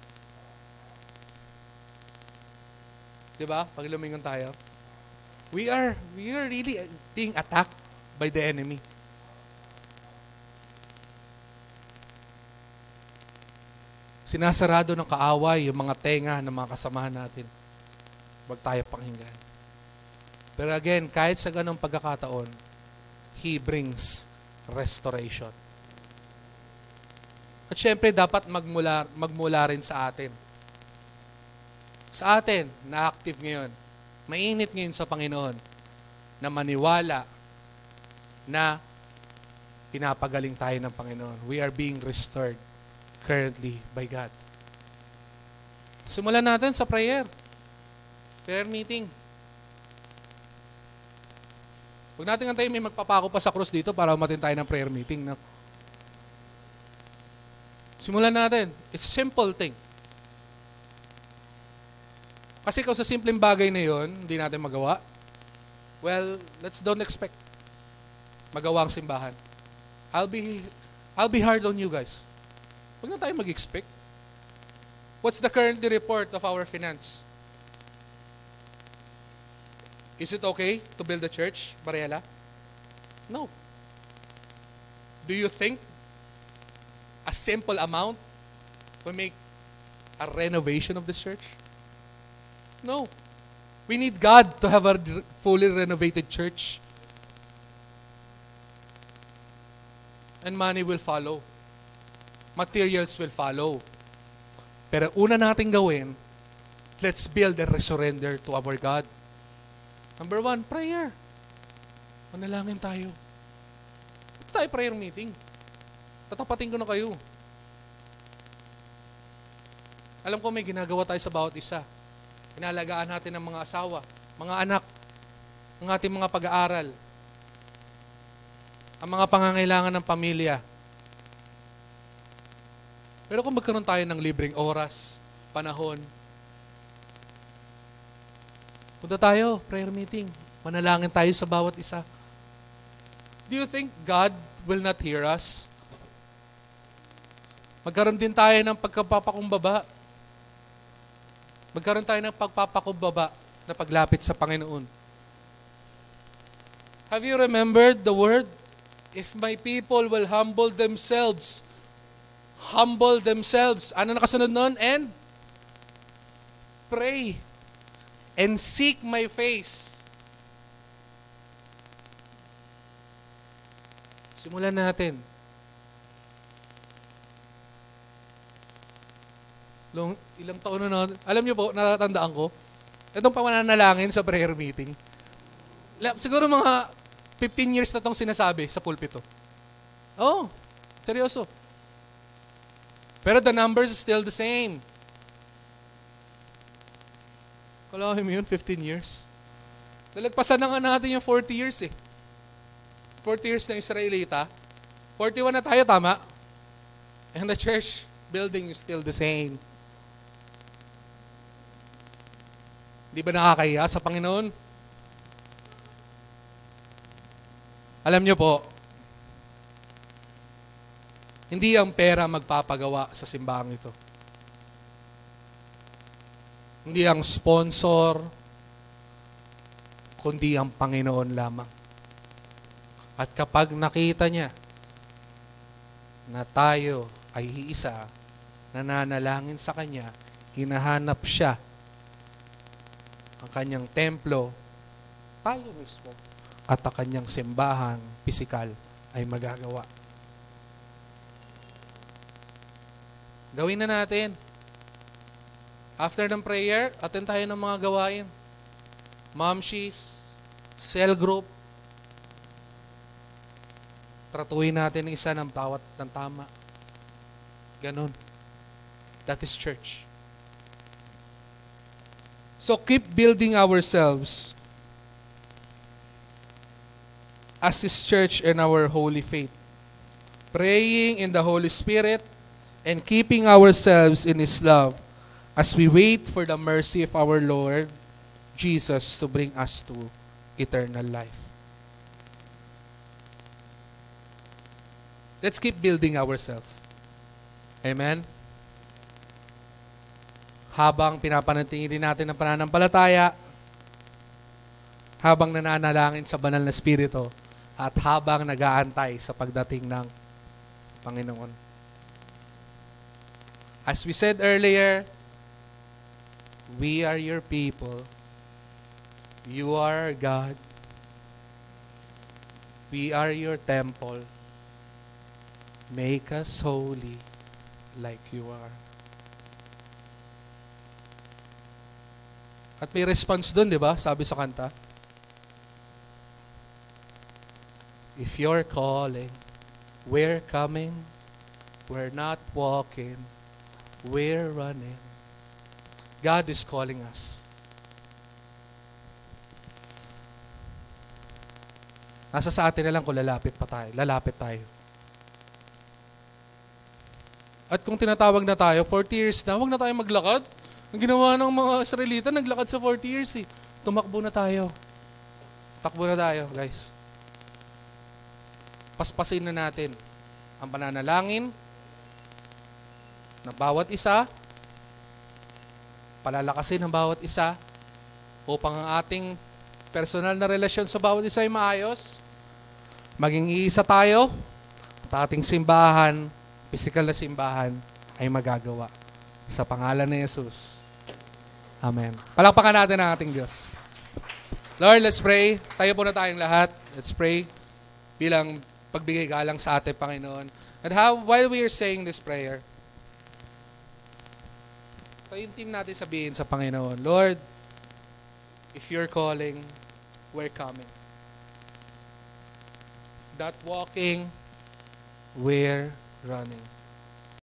Speaker 1: Diba? Pag lumingon tayo. We are really being attacked by the enemy. Sinasarado ng kaaway yung mga tenga ng mga kasamahan natin. Huwag tayo pakinggan. Pero again, kahit sa ganong pagkakataon, He brings restoration. At syempre, dapat magmula rin sa atin. Sa atin, na active ngayon, mainit ngayon sa Panginoon, na maniwala na pinapagaling tayo ng Panginoon. We are being restored currently by God. Simulan natin sa prayer. Prayer meeting. Huwag natin antayin may magpapako pa sa krus dito para umatin tayo ng prayer meeting. No? Simulan natin. It's a simple thing. Kasi kung sa simpleng bagay na yon, hindi natin magawa, well, let's don't expect magawa ang simbahan. I'll be hard on you guys. Huwag na tayo mag-expect. What's the current report of our finance? Is it okay to build a church, Mariela? No. Do you think a simple amount will make a renovation of this church? No. We need God to have a fully renovated church. And money will follow. Materials will follow. Pero una nating gawin, let's build and surrender to our God. Number 1, prayer. Manalangin tayo. Ito tayo prayer meeting. Tatapatin ko na kayo. Alam ko may ginagawa tayo sa bawat isa. Inalagaan natin ang mga asawa, mga anak, ang ating mga pag-aaral, ang mga pangangailangan ng pamilya. Pero kung magkaroon tayo ng libreng oras, panahon, punta tayo, prayer meeting, manalangin tayo sa bawat isa. Do you think God will not hear us? Magkaroon din tayo ng pagpapakumbaba. Magkaroon tayo ng pagpapakumbaba na paglapit sa Panginoon. Have you remembered the word? If my people will humble themselves. Ano nakasunod nun? And pray. And seek my face. Simulan natin. Ilang taon na alam niyo po, natatandaan ko, itong pamananalangin sa prayer meeting, siguro mga 15 years na itong sinasabi sa pulpito. Oh, seryoso. Pero the numbers is still the same. Kalahin mo yun, 15 years. Nalagpasan na nga natin yung 40 years eh. 40 years na Israelita. 41 na tayo, tama? And the church building is still the same. Di ba nakakahiya sa Panginoon? Alam niyo po, hindi ang pera magpapagawa sa simbahan ito. Hindi ang sponsor, kundi ang Panginoon lamang. At kapag nakita niya na tayo ay iisa, nananalangin sa Kanya, hinahanap siya ang Kanyang templo, tayo mismo, at ang Kanyang simbahan, pisikal, ay magagawa. Gawin na natin. After ng prayer, attend tayo ng mga gawain. Momshies, cell group. Tratuhin natin isa ng bawat ng tama. Ganon. That is church. So keep building ourselves as His church and our holy faith. Praying in the Holy Spirit and keeping ourselves in His love as we wait for the mercy of our Lord Jesus to bring us to eternal life. Let's keep building ourselves. Amen? Habang pinapanatili natin ang pananampalataya, habang nananalangin sa banal na Espiritu, at habang nag-aantay sa pagdating ng Panginoon. As we said earlier, we are your people. You are God. We are your temple. Make us holy like you are. At may response dun, di ba? Sabi sa kanta, if you're calling, we're coming. We're not walking. We're running. God is calling us. Nasa sa atin na lang kung lalapit tayo. At kung tinatawag na tayo, 40 years na, huwag na tayo maglakad. Ang ginawa ng mga Israelita, naglakad sa 40 years eh. Tumakbo na tayo. Takbo na tayo, guys. Paspasin na natin ang pananalangin na bawat isa, palalakasin ng bawat isa, upang ang ating personal na relasyon sa bawat isa ay maayos, maging iisa tayo, at ating simbahan, physical na simbahan, ay magagawa. Sa pangalan ni Jesus. Amen. Palakpakan natin ang ating Diyos. Lord, let's pray. Tayo po na tayong lahat. Let's pray bilang pagbigay galang sa ating Panginoon. And while we are saying this prayer, tayo yung team natin sabihin sa Panginoon, Lord, if you're calling, we're coming. If not walking, we're running.